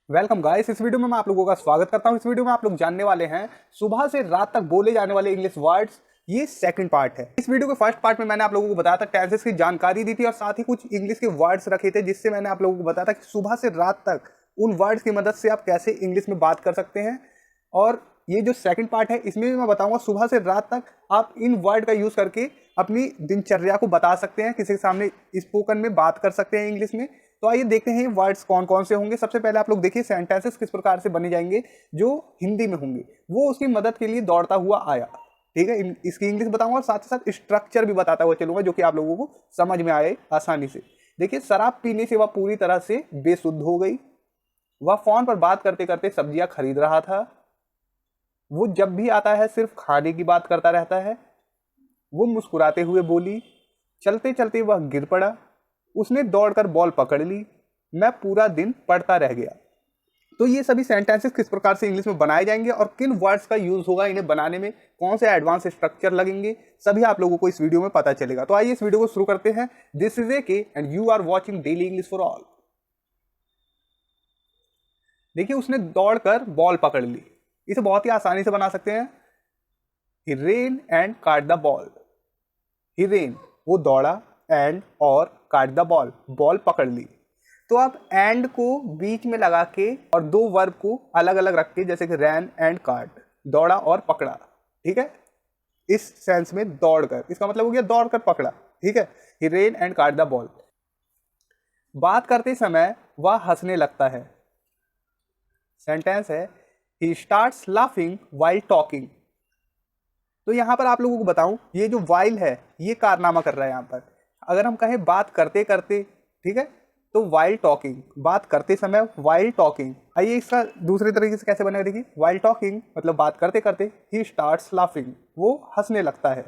Welcome guys. इस video में मैं आप लोगों का स्वागत करता हूं। इस वीडियो में आप लोग जानने वाले हैं सुबह से रात तक बोले जाने वाले इंग्लिश वर्ड्स। ये सेकंड पार्ट है। इस वीडियो के फर्स्ट पार्ट में मैंने आप लोगों को बताया था, टेंसेस की जानकारी दी थी और साथ ही कुछ इंग्लिश के वर्ड्स रखे थे, जिससे मैंने आप लोगों को बताया था कि सुबह से रात तक उन वर्ड्स की मदद से आप कैसे इंग्लिश में बात कर सकते हैं। और ये जो सेकंड पार्ट है, इसमें भी मैं बताऊंगा सुबह से रात तक आप इन वर्ड का यूज करके अपनी दिनचर्या को बता सकते हैं, किसी के सामने स्पोकन में बात कर सकते हैं इंग्लिश में। तो आइए देखते हैं वर्ड्स कौन कौन से होंगे। सबसे पहले आप लोग देखिए सेंटेंसेस किस प्रकार से बने जाएंगे जो हिंदी में होंगे। वो उसकी मदद के लिए दौड़ता हुआ आया। ठीक है, इसकी इंग्लिश बताऊंगा और साथ ही साथ स्ट्रक्चर भी बताता हुआ चलूंगा, जो कि आप लोगों को समझ में आए आसानी से। देखिए, शराब पीने से वह पूरी तरह से बेसुध हो गई। वह फोन पर बात करते करते सब्जियां खरीद रहा था। वो जब भी आता है सिर्फ खाने की बात करता रहता है। वो मुस्कुराते हुए बोली। चलते चलते वह गिर पड़ा। उसने दौड़कर बॉल पकड़ ली। मैं पूरा दिन पढ़ता रह गया। तो ये सभी सेंटेंसेस किस प्रकार से इंग्लिश में बनाए जाएंगे और किन वर्ड्स का यूज होगा इन्हें बनाने में, कौन से एडवांस स्ट्रक्चर लगेंगे, सभी आप लोगों को इस वीडियो में पता चलेगा। तो आइए इस वीडियो को शुरू करते हैं। This is AK and you are watching daily English for all. देखिए, उसने दौड़कर बॉल पकड़ ली। इसे बहुत ही आसानी से बना सकते हैं। ही रेन एंड काट द बॉल। ही रेन, वो दौड़ा, एंड और काट द बॉल, बॉल पकड़ ली। तो आप एंड को बीच में लगा के और दो वर्ब को अलग अलग रख के, जैसे कि रैन एंड काट, दौड़ा और पकड़ा। ठीक है, इस सेंस में दौड़कर, इसका मतलब हो गया दौड़कर पकड़ा। ठीक है, ही रेन एंड काट द बॉल। बात करते समय वह हंसने लगता है। सेंटेंस है he starts laughing while talking. तो यहां पर आप लोगों को बताऊं, ये जो वाइल है ये कारनामा कर रहा है। यहां पर अगर हम कहें बात करते करते, ठीक है, तो वाइल टॉकिंग, बात करते समय वाइल टॉकिंग। आइए इसका दूसरे तरीके से कैसे बनेगा। देखिए, वाइल टॉकिंग मतलब बात करते करते ही स्टार्ट्स लाफिंग, वो हंसने लगता है।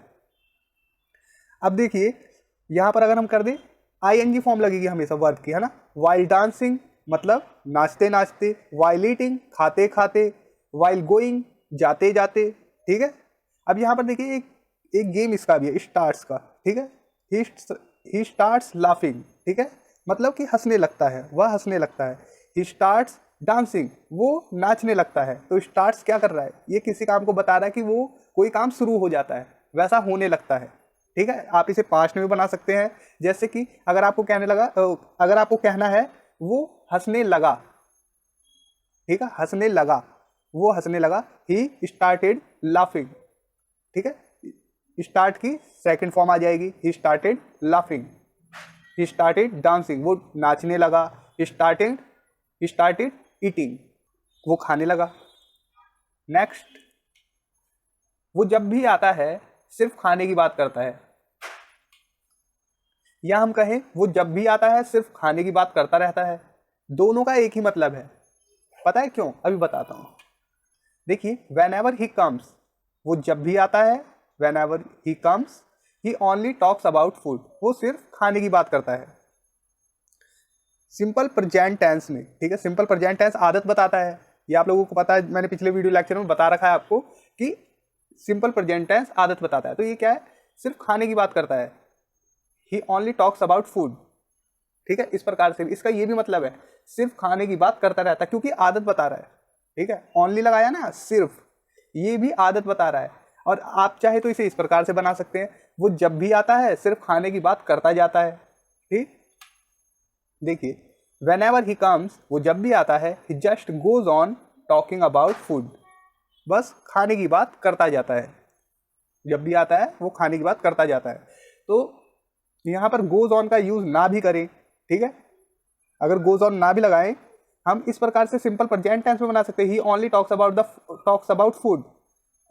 अब देखिए, यहां पर अगर हम कर दें ING फॉर्म लगेगी हमेशा वर्ब की, है ना। वाइल डांसिंग मतलब नाचते नाचते, वाइल ईटिंग खाते खाते, वाइल गोइंग जाते जाते। ठीक है, अब यहां पर देखिए एक गेम इसका भी है, स्टार्ट्स का। ठीक है, ही स्टार्ट्स लाफिंग। ठीक है, मतलब कि हंसने लगता है, वह हंसने लगता है। ही स्टार्ट्स डांसिंग, वो नाचने लगता है। तो स्टार्ट्स क्या कर रहा है, ये किसी काम को बता रहा है कि वो कोई काम शुरू हो जाता है, वैसा होने लगता है। ठीक है, आप इसे पास्ट में भी बना सकते हैं। जैसे कि अगर आपको कहना है वो हंसने लगा। ठीक है, हंसने लगा, वो हंसने लगा। He started laughing. ठीक है, स्टार्ट की सेकंड फॉर्म आ जाएगी, he started laughing. He started dancing, वो नाचने लगा। स्टार्टेड ईटिंग, वो खाने लगा। नेक्स्ट, वो जब भी आता है सिर्फ खाने की बात करता है। या हम कहें वो जब भी आता है सिर्फ खाने की बात करता रहता है। दोनों का एक ही मतलब है। पता है क्यों, अभी बताता हूं। देखिए, वेन एवर ही कम्स, वो जब भी आता है, when ever he comes, he only talks about food, वो सिर्फ खाने की बात करता है। सिंपल प्रेजेंट टेंस में, ठीक है, सिंपल प्रेजेंट टेंस आदत बताता है। ये आप लोगों को पता है, मैंने पिछले वीडियो लेक्चर में बता रखा है आपको कि सिंपल प्रेजेंट टेंस आदत बताता है। तो ये क्या है, सिर्फ खाने की बात करता है। ही ओनली टॉक्स अबाउट फूड। ठीक है, इस प्रकार से इसका ये भी मतलब है, सिर्फ खाने की बात करता रहता है, क्योंकि आदत बता रहा है। ठीक है, ओनली लगाया ना, सिर्फ, ये भी आदत बता रहा है। और आप चाहे तो इसे इस प्रकार से बना सकते हैं, वो जब भी आता है सिर्फ खाने की बात करता जाता है। ठीक, देखिए, वेन एवर ही कम्स, वो जब भी आता है, he just goes on talking about food, बस खाने की बात करता जाता है। जब भी आता है वो खाने की बात करता जाता है। तो यहाँ पर गोज ऑन का यूज ना भी करें। ठीक है, अगर गोज ऑन ना भी लगाएं, हम इस प्रकार से सिंपल प्रेजेंट टेंस में बना सकते हैं, ही ओनली टॉक्स अबाउट फूड।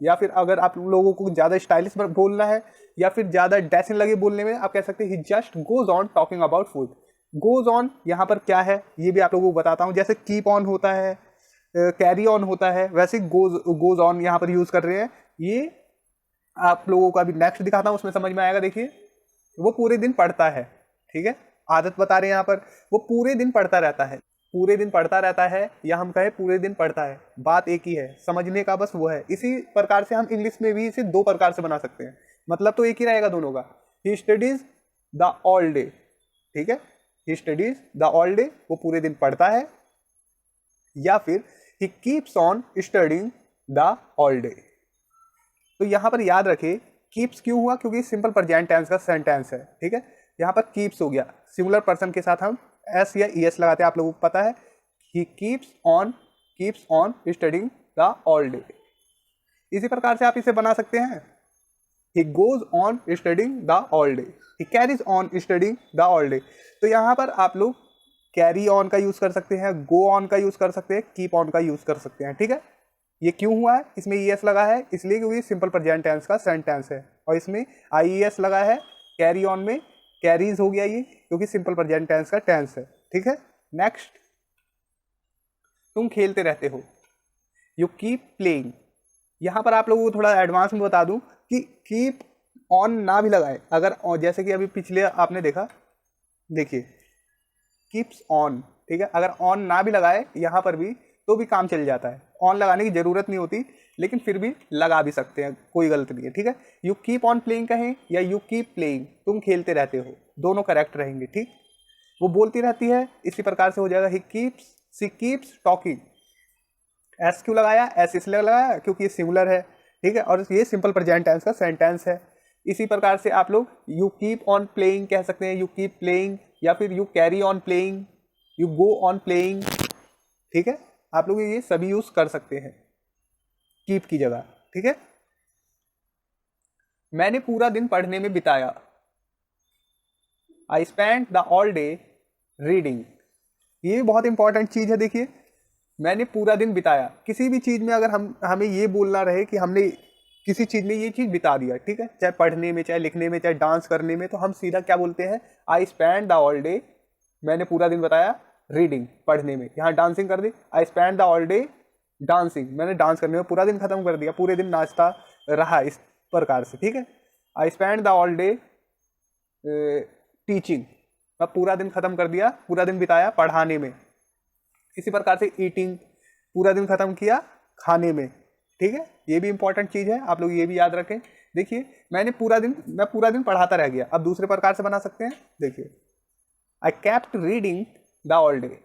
या फिर अगर आप लोगों को ज़्यादा स्टाइलिश बोलना है या फिर ज़्यादा डैशिंग लगे बोलने में, आप कह सकते हैं he just goes on talking about food. Goes on यहाँ पर क्या है ये भी आप लोगों को बताता हूँ। जैसे कीप ऑन होता है, कैरी ऑन होता है, वैसे गोज ऑन यहाँ पर यूज कर रहे हैं। ये आप लोगों को अभी नेक्स्ट दिखाता हूँ, उसमें समझ में आएगा। देखिए, वो पूरे दिन पढ़ता है। ठीक है, आदत बता रहे हैं यहाँ पर, वो पूरे दिन पढ़ता रहता है। पूरे दिन पढ़ता रहता है, या हम कहें पूरे दिन पढ़ता है, बात एक ही है, समझने का बस वो है। इसी प्रकार से हम इंग्लिश में भी इसे दो प्रकार से बना सकते हैं, मतलब तो एक ही रहेगा दोनों का। He studies the all day. ठीक है, he studies the all day, वो पूरे दिन पढ़ता है, या फिर he keeps on studying the all day. तो यहाँ पर याद रखें कीप्स क्यों हुआ, क्योंकि सिंपल प्रेजेंट टेंस का सेंटेंस है, ठीक है। यहाँ पर कीप्स हो गया, सिंगुलर पर्सन के साथ हम एस या ई एस लगाते हैं, आप लोगों को पता है। He keeps on studying the all day. इसी प्रकार से आप इसे बना सकते हैं, he goes on studying the all day, he carries on studying the all day. तो यहाँ पर आप लोग कैरी ऑन का यूज कर सकते हैं, गो ऑन का यूज कर सकते हैं, कीप ऑन का यूज कर सकते हैं, ठीक है। ये क्यों हुआ है, इसमें ईएस लगा है इसलिए क्योंकि सिंपल प्रेजेंट टेंस का सेंटेंस है, और इसमें आईईएस लगा है कैरी ऑन में, कैरीज हो गया ये क्योंकि सिंपल प्रेजेंट टेंस का टेंस है, ठीक है। नेक्स्ट, तुम खेलते रहते हो, यू कीप प्लेइंग। यहाँ पर आप लोगों को थोड़ा एडवांस में बता दूं कि कीप ऑन ना भी लगाए, अगर जैसे कि अभी पिछले आपने देखा, देखिए कीप्स ऑन, ठीक है, अगर ऑन ना भी लगाए यहाँ पर भी तो भी काम चल जाता है, ऑन लगाने की जरूरत नहीं होती, लेकिन फिर भी लगा भी सकते हैं, कोई गलत नहीं है, ठीक है। यू कीप ऑन प्लेइंग कहें या यू कीप प्लेइंग, तुम खेलते रहते हो, दोनों करेक्ट रहेंगे, ठीक। वो बोलती रहती है, इसी प्रकार से हो जाएगा he keeps, she keeps talking. S क्यों लगाया, एस इसलिए लगाया क्योंकि ये सिंगुलर है, ठीक है, और ये सिंपल प्रेजेंट टेंस का सेंटेंस है। इसी प्रकार से आप लोग यू कीप ऑन प्लेइंग कह सकते हैं, यू कीप प्लेइंग, या फिर you carry on playing, you go on playing, ठीक है। आप लोग ये सभी यूज कर सकते हैं कीप की जगह, ठीक है। मैंने पूरा दिन पढ़ने में बिताया, आई spend the all day reading. ये भी बहुत इंपॉर्टेंट चीज है, देखिए मैंने पूरा दिन बिताया, किसी भी चीज में अगर हमें ये बोलना रहे कि हमने किसी चीज में ये चीज बिता दिया, ठीक है, चाहे पढ़ने में, चाहे लिखने में, चाहे डांस करने में, तो हम सीधा क्या बोलते हैं, आई स्पेंड द ऑल डे, मैंने पूरा दिन बताया रीडिंग, पढ़ने में। यहाँ डांसिंग कर दी, I spend the all day dancing, मैंने डांस करने में पूरा दिन खत्म कर दिया, पूरे दिन नाचता रहा, इस प्रकार से, ठीक है। आई spend the all day teaching, मैं पूरा दिन खत्म कर दिया, पूरा दिन बिताया पढ़ाने में। इसी प्रकार से ईटिंग, पूरा दिन खत्म किया खाने में, ठीक है। ये भी इंपॉर्टेंट चीज है, आप लोग ये भी याद रखें। देखिए मैं पूरा दिन पढ़ाता रह गया, अब दूसरे प्रकार से बना सकते हैं, देखिए I kept reading the all day.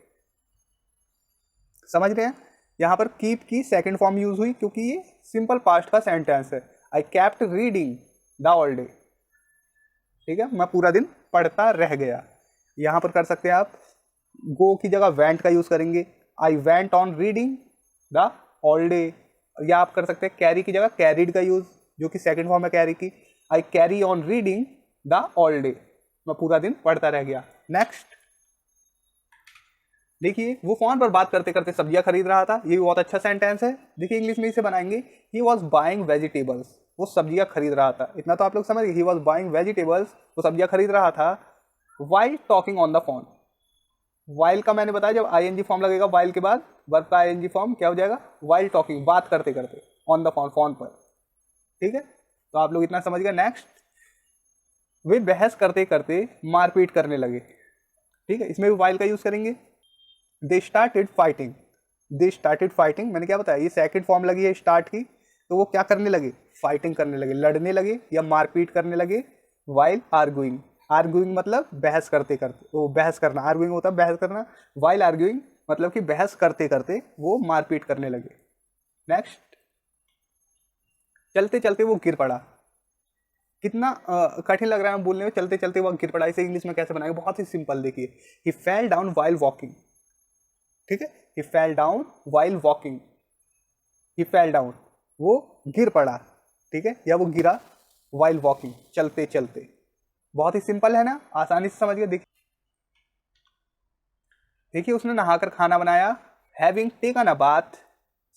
समझ रहे हैं, यहां पर कीप की सेकंड फॉर्म यूज हुई क्योंकि ये सिंपल पास्ट का सेंटेंस है, I kept reading the all day, ठीक है, मैं पूरा दिन पढ़ता रह गया। यहां पर कर सकते हैं आप गो की जगह वेंट का यूज करेंगे, I went on reading the all day, या आप कर सकते हैं कैरी की जगह कैरीड का यूज, जो कि सेकंड फॉर्म है कैरी की, I carry on reading the all day, मैं पूरा दिन पढ़ता रह गया। नेक्स्ट, देखिए वो फोन पर बात करते करते सब्जियां खरीद रहा था, ये भी बहुत अच्छा सेंटेंस है। देखिए इंग्लिश में इसे बनाएंगे, ही वॉज बाइंग वेजिटेबल्स, वो सब्जियां खरीद रहा था, इतना तो आप लोग समझ गए, ही वॉज बाइंग वेजिटेबल्स, वो सब्जियां खरीद रहा था, while talking on the phone. While का मैंने बताया जब आईएनजी फॉर्म लगेगा वाइल के बाद, वर्ब का आईएनजी फॉर्म क्या हो जाएगा, वाइल टॉकिंग, बात करते करते, ऑन द फोन, फोन पर, ठीक है। तो आप लोग इतना समझ गए। नेक्स्ट, वे बहस करते करते मारपीट करने लगे, ठीक है, इसमें भी वाइल का यूज करेंगे। They started fighting, they started fighting, मैंने क्या बताया, ये सेकंड फॉर्म लगी है स्टार्ट की, तो वो क्या करने लगे, फाइटिंग करने लगे, लड़ने लगे या मारपीट करने लगे। वाइल आर्गुइंग, आर्गुइंग मतलब बहस करते करते, वो बहस करना, आर्गुइंग होता है बहस करना, वाइल आर्गुइंग मतलब कि बहस करते करते वो मारपीट करने लगे। नेक्स्ट, चलते चलते वो गिर पड़ा, कितना कठिन लग रहा है बोलने में, चलते चलते वो गिर पड़ा, इसे इंग्लिश में कैसे बनाएंगे, बहुत ही सिंपल, देखिए ही फेल डाउन वाइल वॉकिंग, ठीक है, ही फेल डाउन वाइल वॉकिंग, ही फेल डाउन, वो गिर पड़ा, ठीक है, या वो गिरा वाइल वॉकिंग, चलते चलते। बहुत ही सिंपल है ना, आसानी से समझ गए। देखिए उसने नहाकर खाना बनाया, having taken a bath,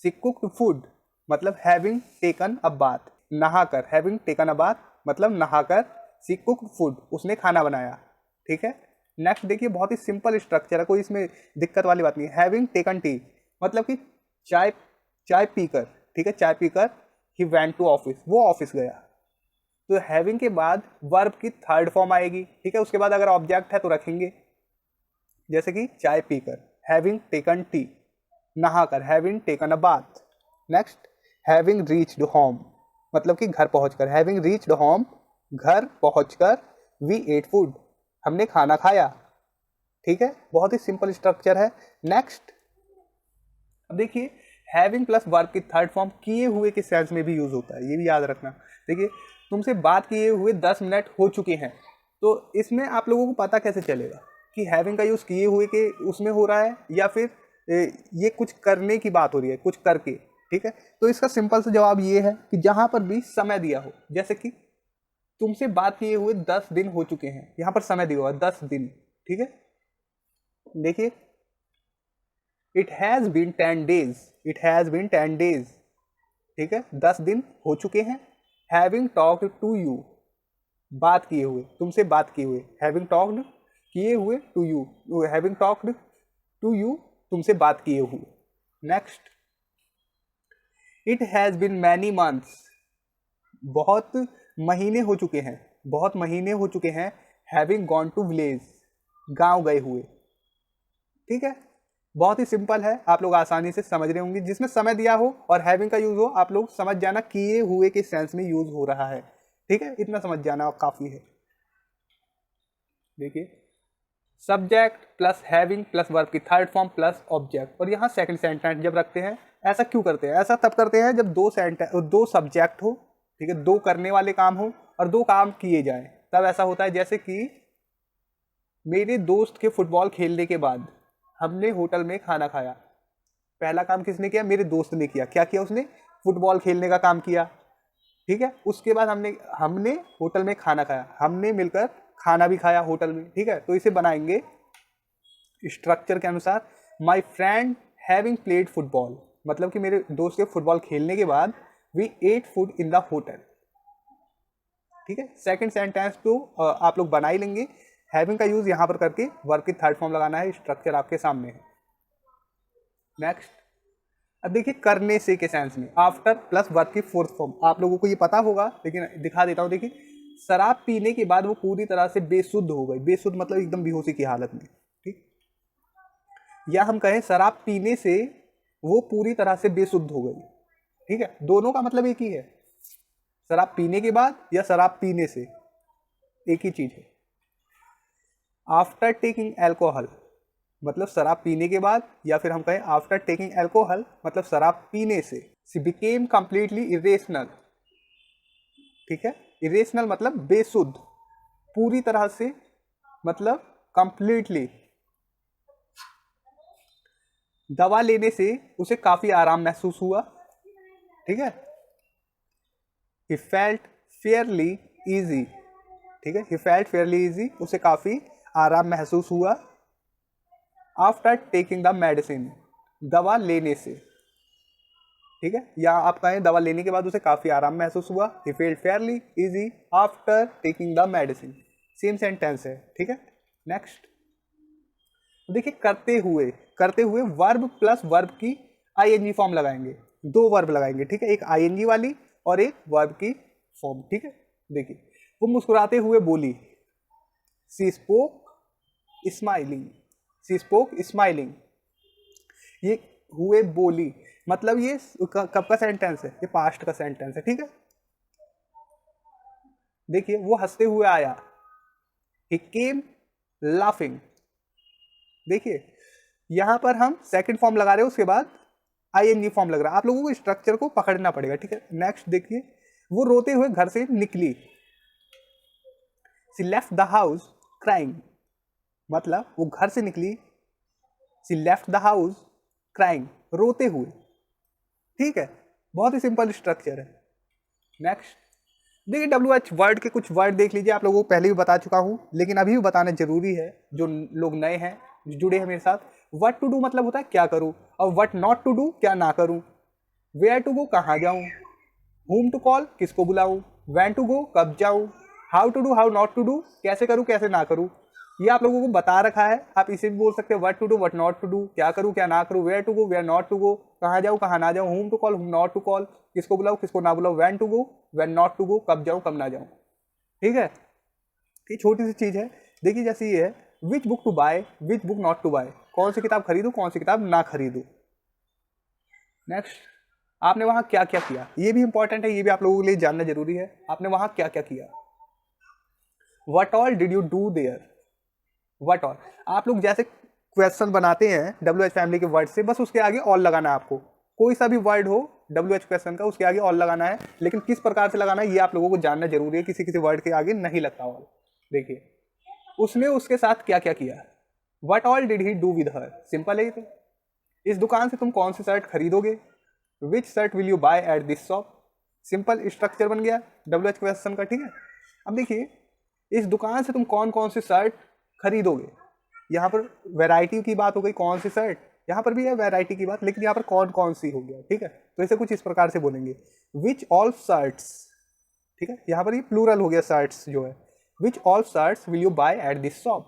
she cooked food, मतलब हैविंग टेकन अ बाथ, नहाकर, हैविंग टेकन अ बाथ मतलब नहाकर, शी कुक्ड फूड, उसने खाना बनाया, ठीक है। नेक्स्ट देखिए बहुत ही सिंपल स्ट्रक्चर है, कोई इसमें दिक्कत वाली बात नहीं। हैविंग टेकन टी मतलब कि चाय पीकर, ठीक है, चाय पीकर, ही वेंट टू ऑफिस, वो ऑफिस गया। तो हैविंग के बाद वर्ब की थर्ड फॉर्म आएगी, ठीक है, उसके बाद अगर ऑब्जेक्ट है तो रखेंगे, जैसे कि चाय पीकर, हैविंग टेकन टी, नहाकर, having taken a bath. Next, having reached home मतलब कि घर पहुंचकर, हैविंग रीच्ड होम, घर पहुंचकर, वी एट फूड, हमने खाना खाया, ठीक है, बहुत ही सिंपल स्ट्रक्चर है। नेक्स्ट, अब देखिए हैविंग प्लस वर्ब की थर्ड फॉर्म किए हुए के सेंस में भी यूज होता है, ये भी याद रखना। देखिए तुमसे बात किए हुए 10 मिनट हो चुके हैं, तो इसमें आप लोगों को पता कैसे चलेगा कि हैविंग का यूज किए हुए के उसमें हो रहा है या फिर ये कुछ करने की बात हो रही है, कुछ करके। ठीक है, तो इसका सिंपल सा जवाब ये है कि जहां पर भी समय दिया हो, जैसे कि तुमसे बात किए हुए 10 दिन हो चुके हैं, यहां पर समय दिया हुआ 10 दिन। ठीक है, देखिए it has been 10 days, it has been 10 days. ठीक है, 10 दिन हो चुके हैं। हैविंग टॉक्ड टू यू, बात किए हुए, तुमसे बात किए हुए, हैविंग टॉक्ड किए हुए to you, having talked to you, तुमसे बात किए हुए। Next, it has been many months, बहुत महीने हो चुके हैं, बहुत महीने हो चुके हैं। हैविंग गॉन टू विलेज, गांव गए हुए। ठीक है, बहुत ही सिंपल है, आप लोग आसानी से समझ रहे होंगे। जिसमें समय दिया हो और हैविंग का यूज हो, आप लोग समझ जाना किए हुए के सेंस में यूज हो रहा है। ठीक है, इतना समझ जाना काफी है। देखिए subject plus having plus verb की थर्ड फॉर्म प्लस ऑब्जेक्ट, और यहाँ सेकंड सेंटेंस जब रखते हैं, ऐसा क्यों करते हैं? ऐसा तब करते हैं जब दो सब्जेक्ट हो, ठीक है, दो करने वाले काम हो और दो काम किए जाएं, तब ऐसा होता है। जैसे कि मेरे दोस्त के फुटबॉल खेलने के बाद हमने होटल में खाना खाया। पहला काम किसने किया? मेरे दोस्त ने किया। क्या किया उसने? फुटबॉल खेलने का काम किया। ठीक है, उसके बाद हमने होटल में खाना खाया, हमने मिलकर खाना भी खाया होटल में। ठीक है, तो इसे बनाएंगे स्ट्रक्चर के अनुसार। My friend having played football, मतलब कि मेरे दोस्त के फुटबॉल खेलने के बाद we ate food in the hotel. ठीक है, सेकंड सेंटेंस तो आप लोग बना ही लेंगे। हैविंग का यूज यहां पर करके वर्ब की थर्ड फॉर्म लगाना है, स्ट्रक्चर आपके सामने है। नेक्स्ट, अब देखिए करने से के सेंस में आफ्टर प्लस वर्ब की फोर्थ फॉर्म, आप लोगों को ये पता होगा लेकिन दिखा देता हूं। देखिए शराब पीने के बाद वो पूरी तरह से बेसुध हो गई। बेसुध मतलब एकदम बेहोशी की हालत में। ठीक, या हम कहें शराब पीने से वो पूरी तरह से बेसुध हो गई। ठीक है, दोनों का मतलब एक ही है, शराब पीने के बाद या शराब पीने से, एक ही चीज है। आफ्टर टेकिंग एल्कोहल मतलब शराब पीने के बाद, या फिर हम कहें आफ्टर टेकिंग एल्कोहल मतलब शराब पीने से। She became completely irrational. ठीक है, इरेशनल मतलब बेसुध, पूरी तरह से मतलब कंप्लीटली। दवा लेने से उसे काफी आराम महसूस हुआ। ठीक है, he felt fairly easy। ठीक है, he felt fairly easy, उसे काफी आराम महसूस हुआ। आफ्टर टेकिंग द मेडिसिन, दवा लेने से। ठीक है, या आप कहें दवा लेने के बाद उसे काफी आराम महसूस हुआ। he felt fairly easy after taking the medicine, same sentence है। ठीक है, नेक्स्ट देखिए करते हुए वर्ब प्लस वर्ब की आईएनजी फॉर्म लगाएंगे, दो वर्ब लगाएंगे। ठीक है, एक आईएनजी वाली और एक वर्ब की फॉर्म। ठीक है, देखिए वो मुस्कुराते हुए बोली, सी स्पोक स्माइलिंग, सी स्पोक स्माइलिंग। ये हुए बोली मतलब ये कब का सेंटेंस है? ये पास्ट का सेंटेंस है। ठीक है, देखिए वो हंसते हुए आया, he came laughing। देखिए यहां पर हम सेकंड फॉर्म लगा रहे हैं, उसके बाद आईएनजी फॉर्म लग रहा है। आप लोगों को स्ट्रक्चर को पकड़ना पड़ेगा। ठीक है, नेक्स्ट देखिए वो रोते हुए घर से निकली, she left the house crying मतलब वो घर से निकली, she left the house crying, रोते हुए। ठीक है, बहुत ही सिंपल स्ट्रक्चर है। नेक्स्ट देखिए WH वर्ड के कुछ वर्ड देख लीजिए, आप लोगों को पहले भी बता चुका हूं लेकिन अभी भी बताना जरूरी है, जो लोग नए हैं जुड़े हैं मेरे साथ। व्हाट टू डू मतलब होता है क्या करूं, और व्हाट नॉट टू डू क्या ना करूं। वेयर टू गो कहाँ जाऊं, whom टू कॉल किसको बुलाऊं, when टू गो कब जाऊं, how to do how not to do कैसे करूं कैसे ना करूं। ये आप लोगों को बता रखा है। आप इसे भी बोल सकते हैं what to do what not to do, क्या करूं क्या ना करूं, where to go where not to go, कहाँ जाऊं कहाँ ना जाऊं, whom टू कॉल whom नॉट टू कॉल, किसको बुलाऊं किसको ना बुलाऊं, when टू गो when नॉट टू गो, कब जाऊं कब ना जाऊं। ठीक है, ये छोटी सी चीज है। देखिए जैसे ये है which book to buy which book not to buy, कौन सी किताब खरीदूं कौन सी किताब ना खरीदूं। नेक्स्ट, आपने वहां क्या क्या किया, ये भी इंपॉर्टेंट है, ये भी आप लोगों के लिए जानना जरूरी है। आपने वहां क्या क्या किया। What all did you do their, what all, आप लोग जैसे क्वेश्चन बनाते हैं WH फैमिली के वर्ड से, बस उसके आगे ऑल लगाना है आपको। कोई सा भी वर्ड हो WH क्वेश्चन का, उसके आगे ऑल लगाना है, लेकिन किस प्रकार से लगाना है ये आप लोगों को जानना जरूरी है। किसी किसी वर्ड के आगे नहीं लगता ऑल। देखिए, उसने उसके साथ क्या क्या किया। What all did he do with her, simple है ये तो। इस दुकान से तुम कौन सी शर्ट खरीदोगे। Which shirt will you buy at this shop, simple structure बन गया WH क्वेश्चन का, ठीक है। अब देखिए, इस दुकान से तुम कौन कौन सी शर्ट खरीदोगे। यहाँ पर वैरायटी की बात हो गई, कौन सी शर्ट, यहाँ पर भी है वैरायटी की बात, लेकिन यहाँ पर कौन कौन सी हो गया, ठीक है। तो इसे कुछ इस प्रकार से बोलेंगे, विच ऑल शर्ट्स, ठीक है। यहाँ पर ये प्लूरल हो गया शर्ट्स जो है, which all shirts will you buy at this shop,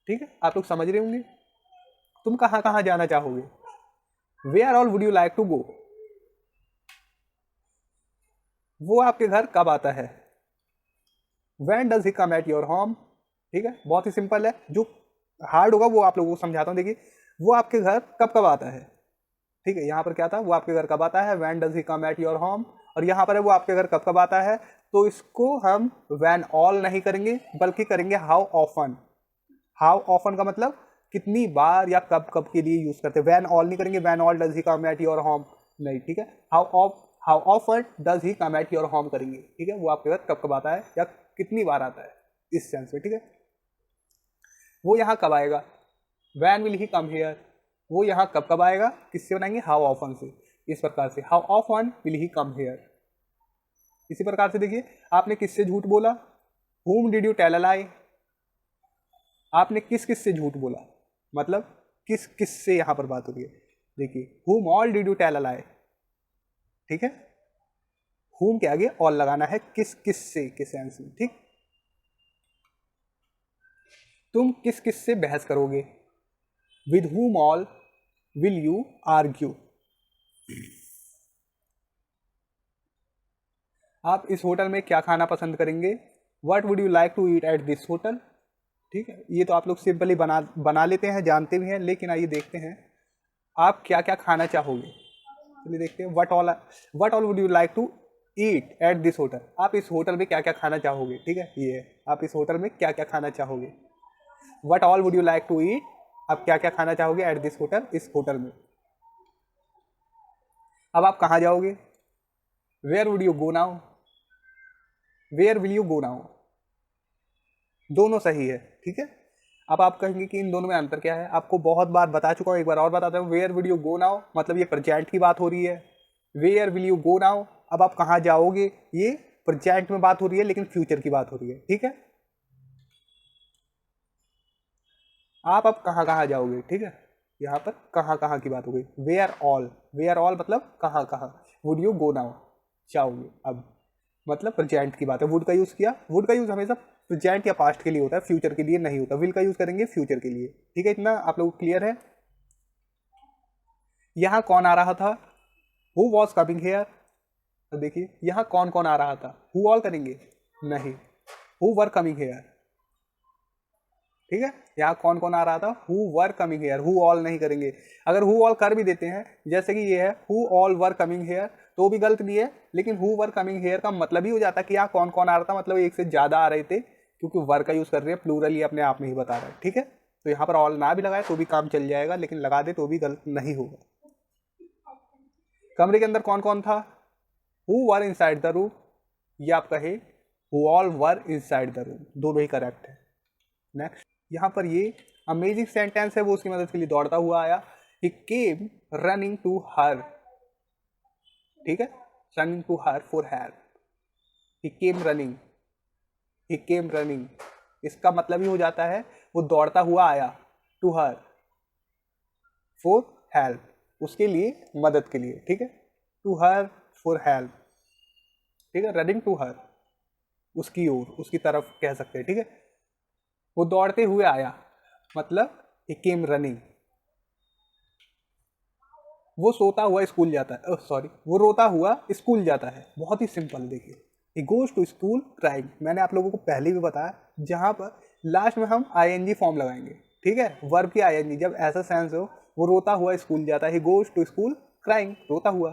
ठीक है। आप लोग समझ रहे होंगे। तुम कहाँ कहाँ जाना चाहोगे। Where all would you like to go, वो आपके घर कब आता है। When does he come at your home, ठीक है, बहुत ही सिंपल है। जो हार्ड होगा वो आप लोगों को समझाता हूँ। देखिए, वो आपके घर कब कब आता है, ठीक है। यहाँ पर क्या था, वो आपके घर कब आता है, when does he come at your home, और यहाँ पर है वो आपके घर कब कब आता है। तो इसको हम व्हेन ऑल नहीं करेंगे, बल्कि करेंगे हाउ ऑफन। हाउ ऑफन का मतलब कितनी बार या कब कब के लिए यूज करते हैं। व्हेन ऑल नहीं करेंगे, when all does he come at your home नहीं, ठीक है। How often does he come at your home करेंगे, ठीक है। वो आपके घर कब कब आता है या कितनी बार आता है, इस सेंस में, ठीक है। वो यहाँ कब आएगा, when will he come here, वो यहाँ कब कब आएगा, किससे बनाएंगे, हाउ ऑफन से। इस प्रकार से how often will he come here. इसी प्रकार से देखिए, आपने किससे झूठ बोला, whom did you tell a lie, आपने किस किस से झूठ बोला, मतलब किस किस से यहाँ पर बात हो रही है। देखिए, whom all did you tell a lie, ठीक है। whom के आगे all लगाना है, किस किस से, किस सेंस में, ठीक। तुम किस किस से बहस करोगे, with whom all will you argue, आप इस होटल में क्या खाना पसंद करेंगे, what would you like to eat at this hotel, ठीक है। ये तो आप लोग सिंपली बना लेते हैं, जानते भी हैं, लेकिन आइए देखते हैं आप क्या क्या खाना चाहोगे। चलिए देखते हैं, what all would you like to eat at this hotel, आप इस होटल में क्या क्या खाना चाहोगे, ठीक है। ये है, आप इस होटल में क्या क्या खाना चाहोगे। What all would you like to eat, आप क्या क्या खाना चाहोगे एट दिस होटल, इस होटल में। अब आप कहाँ जाओगे, where would you go now, where will you go now, दोनों सही है, ठीक है। अब आप कहेंगे कि इन दोनों में अंतर क्या है, आपको बहुत बार बता चुका हूँ, एक बार और बताता हूँ। Where will you go now मतलब ये प्रेजेंट की बात हो रही है, where will you go now अब आप कहाँ जाओगे, ये प्रेजेंट में बात हो रही है, लेकिन फ्यूचर की बात हो रही है, ठीक है। आप अब कहाँ कहाँ जाओगे, ठीक है। यहाँ पर कहाँ कहाँ की बात हो गई, वेयर ऑल मतलब कहाँ कहाँ, वुड यू गो नाउ जाओगे, अब मतलब प्रेजेंट की बात है। वुड का यूज किया, वुड का यूज हमेशा प्रेजेंट या पास्ट के लिए होता है, फ्यूचर के लिए नहीं होता। विल का यूज करेंगे फ्यूचर के लिए, ठीक है। इतना आप लोग क्लियर है। यहाँ कौन आ रहा था, हु वॉज कमिंग हेयर, तो देखिए यहाँ कौन कौन आ रहा था, हु ऑल करेंगे नहीं, हु वर कमिंग हेयर, ठीक है। यहाँ कौन कौन आ रहा था, who were coming here, who all नहीं करेंगे। अगर हु ऑल कर भी देते हैं, जैसे कि ये है who all were coming here, तो भी गलत नहीं है, लेकिन हु वर कमिंग हेयर का मतलब ही हो जाता कि यहाँ कौन कौन आ रहा था, मतलब एक से ज्यादा आ रहे थे, क्योंकि वर का यूज कर रहे हैं, प्लूरल ही अपने आप में ही बता रहा है, ठीक है। तो यहाँ पर ऑल ना भी लगाए तो भी काम चल जाएगा, लेकिन लगा दे तो भी गलत नहीं होगा। कमरे के अंदर कौन कौन था, who were inside the room, ये आप कहे who all were inside the room, दोनों ही करेक्ट है। नेक्स्ट, यहाँ पर ये अमेजिंग सेंटेंस है, वो उसकी मदद के लिए दौड़ता हुआ आया। ही केम रनिंग टू हर, ठीक है, running to her for help, he came running, he came running, इसका मतलब ही हो जाता है वो दौड़ता हुआ आया, टू हर फॉर हेल्प, उसके लिए मदद के लिए, ठीक है। टू हर फॉर हेल्प, ठीक है, रनिंग टू हर, उसकी ओर, उसकी तरफ कह सकते हैं, ठीक है। वो दौड़ते हुए आया मतलब ही केम रनिंग। वो सोता हुआ स्कूल जाता है, सॉरी, वो रोता हुआ स्कूल जाता है, बहुत ही सिंपल। देखिए, he goes to school crying, मैंने आप लोगों को पहले भी बताया, जहां पर लास्ट में हम आईएनजी फॉर्म लगाएंगे, ठीक है, वर्ब की आईएनजी, जब ऐसा सेंस हो, वो रोता हुआ स्कूल जाता है, he goes to school crying, रोता हुआ।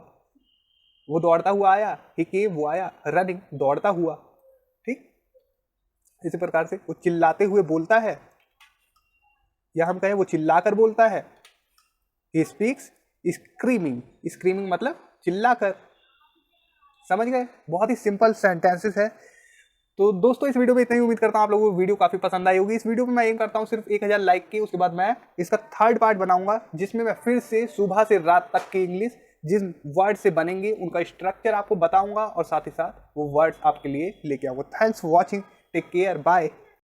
वो दौड़ता हुआ आया, ही केम, वो आया, रनिंग, दौड़ता हुआ, ठीक। इसी प्रकार से वो चिल्लाते हुए बोलता है, या हम कहें वो चिल्लाकर बोलता है, ही स्पीक्स स्क्रीमिंग। स्क्रीमिंग मतलब चिल्लाकर। समझ गए? बहुत ही सिंपल सेंटेंसेस है। तो दोस्तों इस वीडियो में इतना ही। उम्मीद करता हूँ आप लोगों को वीडियो काफी पसंद आई होगी। इस वीडियो में मैं एम करता हूँ सिर्फ 1000 लाइक की, उसके बाद मैं इसका थर्ड पार्ट बनाऊंगा जिसमें मैं फिर से सुबह से रात तक की इंग्लिश जिस वर्ड से बनेंगे उनका स्ट्रक्चर आपको बताऊंगा और साथ ही साथ वो वर्ड्स आपके लिए लेके आऊंगा। Thanks for watching, take care, bye.